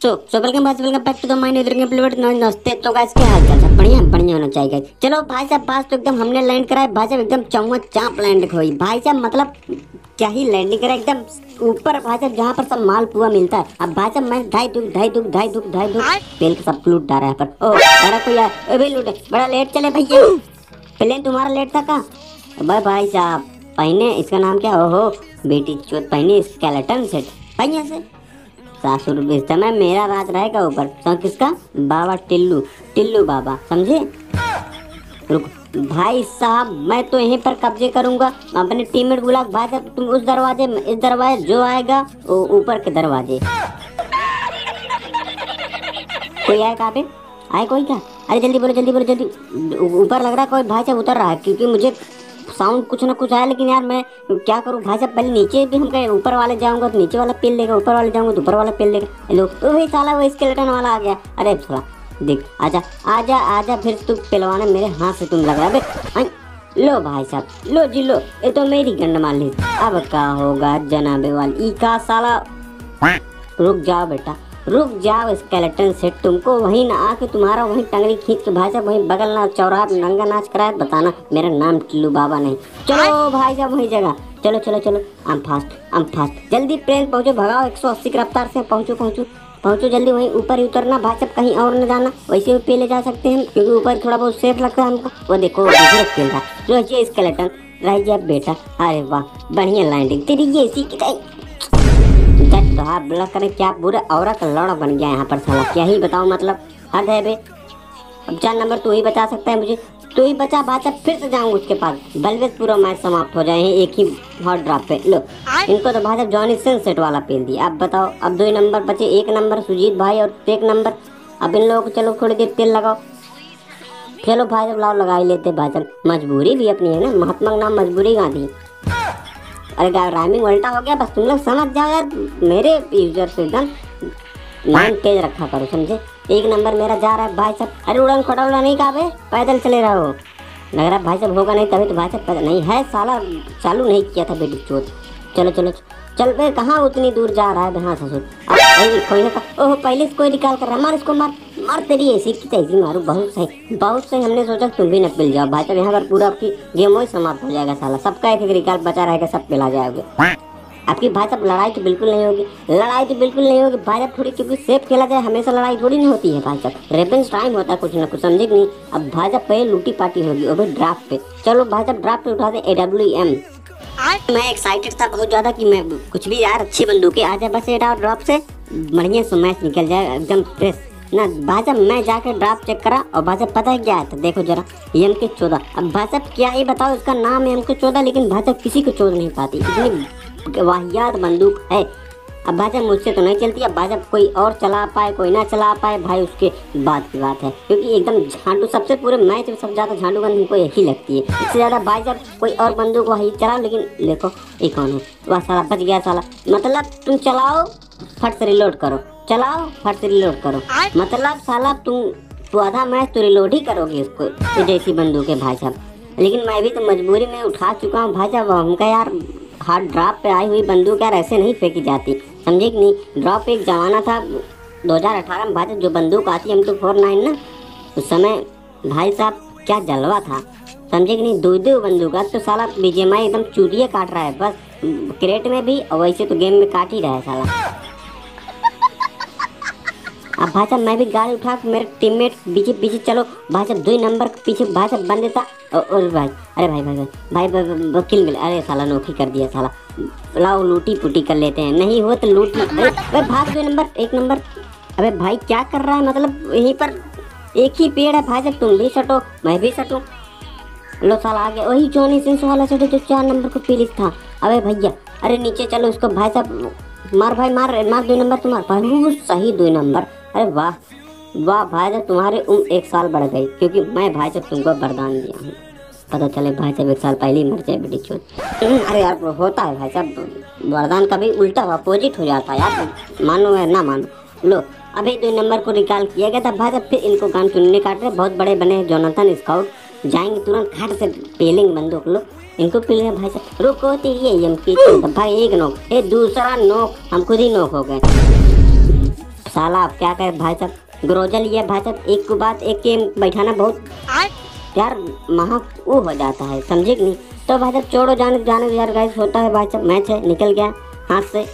So welcome back to the my new upload नमस्ते। तो guys क्या हाल चाल सब बढ़िया होना चाहिए गाइस। चलो भाई साहब पास तो एकदम हमने लैंड करा है भाई साहब, एकदम चौवा चाप लैंड हुई भाई साहब, मतलब क्या ही लैंडिंग करा एकदम ऊपर भाई साहब, जहाँ पर सब माल पुआ मिलता है। अब भाई साहब मैं ढाई दुख पेल के सब लूट डाला है पर। ओ अरे कोई यार भाई लूटे बड़ा लेट चले भैया, प्लेन तुम्हारा लेट था का भाई साहब। पहने इसका नाम क्या, ओहो बेटी चोट पहने स्केलेटन सेट पहने से 700 रुपये। इस समय मेरा राज रहेगा ऊपर। तो किसका, बाबा टिल्लू बाबा, समझे। रुक भाई साहब मैं तो यहीं पर कब्जे करूंगा। अपने टीममेट बुला भाई साहब, तुम उस दरवाजे में, इस दरवाजे जो आएगा वो ऊपर के दरवाजे। कोई आए कहाँ पे आए, कोई क्या? अरे जल्दी बोलो जल्दी ऊपर लग रहा है कोई भाई साहब उतर रहा है, क्योंकि मुझे साउंड कुछ ना कुछ आया। लेकिन यार मैं क्या करूं भाई साहब, पहले नीचे भी हम कहे ऊपर वाले जाऊंगा तो नीचे वाला पेल लेगा, ऊपर वाले जाऊंगा तो ऊपर वाला पेल लेगा। लोग वही साला वो स्केलेटन वाला आ गया। अरे साला देख आजा फिर तू पेलवाना मेरे हाथ से, तुम लग रहा है। लो भाई साहब लो जी लो, ये तो मेरी गंड मान ली। अब क्या होगा जनाबे वाली का साला। रुक जाओ बेटा रुक जाओ, स्केलेटन सेट तुमको वहीं ना आके तुम्हारा वहीं टंगड़ी खींच के भाई साहब वहीं बगल ना चौराहा नंगा नाच कराए, बताना मेरा नाम टिल्लू बाबा नहीं। चलो भाई साहब वही जगह, चलो आम फास्ट जल्दी प्लेन पहुंचो, भगाओ 180 की रफ्तार से पहुंचो जल्दी। वहीं ऊपर ही उतरना भाई साहब, कहीं और न जाना। वैसे भी पे ले जा सकते हैं क्योंकि ऊपर थोड़ा बहुत सेफ लगता है हमको। वो देखो खेल रहा जो है स्केलेटन रह गया बेटा। अरे वाह बढ़िया लैंडिंग तेरी, ये इसी की तो हाँ ब्लॉक करें क्या, पूरा औरत लौड़ा बन गया यहाँ पर साला, क्या ही बताऊँ, मतलब हद है बे। अब 4 नंबर तू ही बचा सकता है मुझे, तू ही बचा भाई, फिर से जाऊँगा उसके पास। बलवेज पूरा मैच समाप्त हो जाए एक ही हॉट ड्रॉप पे। लो इनको तो भाई साहब जॉनी सिंह सेट वाला पेल दिया। अब बताओ, अब 2 नंबर बचे, 1 नंबर सुजीत भाई और 1 नंबर। अब इन लोगों को चलो थोड़ी देर तेल लगाओ। चलो भाई साहब लाओ लगा ही लेते भाई साहब, मजबूरी भी अपनी है ना, महात्मा का नाम मजबूरी गांधी। अरे राइमिंग उल्टा हो गया, बस तुम लोग समझ जाओ यार, मेरे यूजर से एकदम माइंड तेज रखा करो, समझे। 1 नंबर मेरा जा रहा है भाई साहब। अरे उड़न खटोला नहीं कहा बे, पैदल चले रहो। लग रहा है भाई साहब होगा नहीं, तभी तो भाई साहब पैदल नहीं है साला, चालू नहीं किया था बेटी चोट। चल बे, कहाँ उतनी दूर जा रहा है। हाँ ससुर कोई ना, ओह पहले से कोई निकाल कर रहा है, मार इसको मार तेरी ऐसी की तैसी मारू। बहुत सही हमने सोचा तुम भी न पिल जाओ भाई साहब, यहाँ पर पूरा आपकी गेम वही समाप्त हो जाएगा साला, सबका एक रिकॉर्ड बचा रहेगा, सब पिला जाओगे। आपकी भाई साहब लड़ाई तो बिल्कुल नहीं होगी भाई साहब, थोड़ी क्योंकि सेफ खेला जाए, हमेशा लड़ाई थोड़ी नहीं होती है भाई साहब, रेवेंज टाइम होता है कुछ ना कुछ, समझे कि नहीं। अब भाई साहब पहले लूटी पार्टी होगी और ड्राफ्ट पे। चलो भाई साहब ड्राफ्ट पे उठा दे AWM। मैं एक्साइटेड था बहुत ज्यादा कि मैं कुछ भी यार अच्छी बंदूकें आ जाए बस एडा ड्रॉप से, बढ़िया से मैच निकल जाए एकदम फ्रेश ना। भाई साहब मैं जाके ड्रॉप चेक करा और भाई साहब पता है क्या है, तो देखो जरा MK14। अब भाई साहब क्या ही बताओ, इसका नाम है MK14, लेकिन भाई साहब किसी को चोद नहीं पाती, इतनी वाहियात बंदूक है। अब भाई साहब मुझसे तो नहीं चलती, अब भाई साहब कोई और चला पाए कोई ना चला पाए भाई उसके बाद की बात है, क्योंकि एकदम झांडू सबसे पूरे मैच में सबसे ज़्यादा झांडू गन हमको यही लगती है। इससे ज़्यादा भाई साहब कोई और बंदूक वही चला, लेकिन देखो ये कौन है, वह साला बच गया साला। मतलब तुम चलाओ फट से रिलोड करो, मतलब साला तुम आधा मैच तो रिलोड ही करोगे उसको, जैसी बंदूक है भाई साहब। लेकिन मैं भी तो मजबूरी में उठा चुका हूँ भाई साहब, हमका यार हार्ड ड्रॉप पे आई हुई बंदूक यार ऐसे नहीं फेंकी जाती, समझे कि नहीं। ड्रॉप पे एक जमाना था 2018 में भाई साहब, जो बंदूक आती है M249 ना, उस समय भाई साहब क्या जलवा था, समझे कि नहीं। 2 बंदूक तो साला BGMI एकदम चूतिया काट रहा है, बस क्रेट में भी और वैसे तो गेम में काट ही रहा है साला। अब भाई साहब मैं भी गाड़ी उठा के मेरे टीममेट पीछे चलो भाई साहब, 2 नंबर के पीछे भाई साहब बंदे था। और भाई अरे भाई किल मिला, अरे साला नौकरी कर दिया साला। लाओ लूटी पुटी कर लेते हैं, नहीं हो तो लूटी। अरे भाग 2 नंबर 1 नंबर। अबे भाई क्या कर रहा है, मतलब यहीं पर एक ही पेड़ है भाई साहब, तुम भी सटो मैं भी सटूं। लो साला आ गया वही जॉनी सिंह वाला सटो जो 4 नंबर को पीलिस था। अबे भैया अरे नीचे चलो उसको भाई साहब, मार भाई मार 2 नंबर तुम्हारा सही 2 नंबर। अरे वाह भाई साहब तुम्हारी उम्र 1 साल बढ़ गई, क्योंकि मैं भाई साहब तुमको वरदान दिया हूँ, पता चले भाई साहब 1 साल पहले ही मर जाए बेटी चोट। अरे यार होता है भाई साहब, वरदान कभी उल्टा अपोजिट हो जाता है यार, मानो या ना मानो। लो अभी 2 नंबर को रिकॉल किया गया था भाई साहब, फिर इनको कान चुनने काट रहे, बहुत बड़े बने जोनाथन स्काउट, जाएंगे तुरंत घाट से पेलेंगे बंदूक। लो इनको पील गए भाई साहब, रुको ये भाई 1 नोक, दूसरा नोक, हम खुद ही नोक हो गए। साला अब क्या करे भाई साहब, ग्रोजल ये भाई साहब, एक को बात एक के बैठाना बहुत यार महा वो हो जाता है, समझे कि नहीं। तो भाई साहब छोड़ो, जाने जाने यार गाइस, होता है भाई साहब, मैच है, निकल गया हाथ से।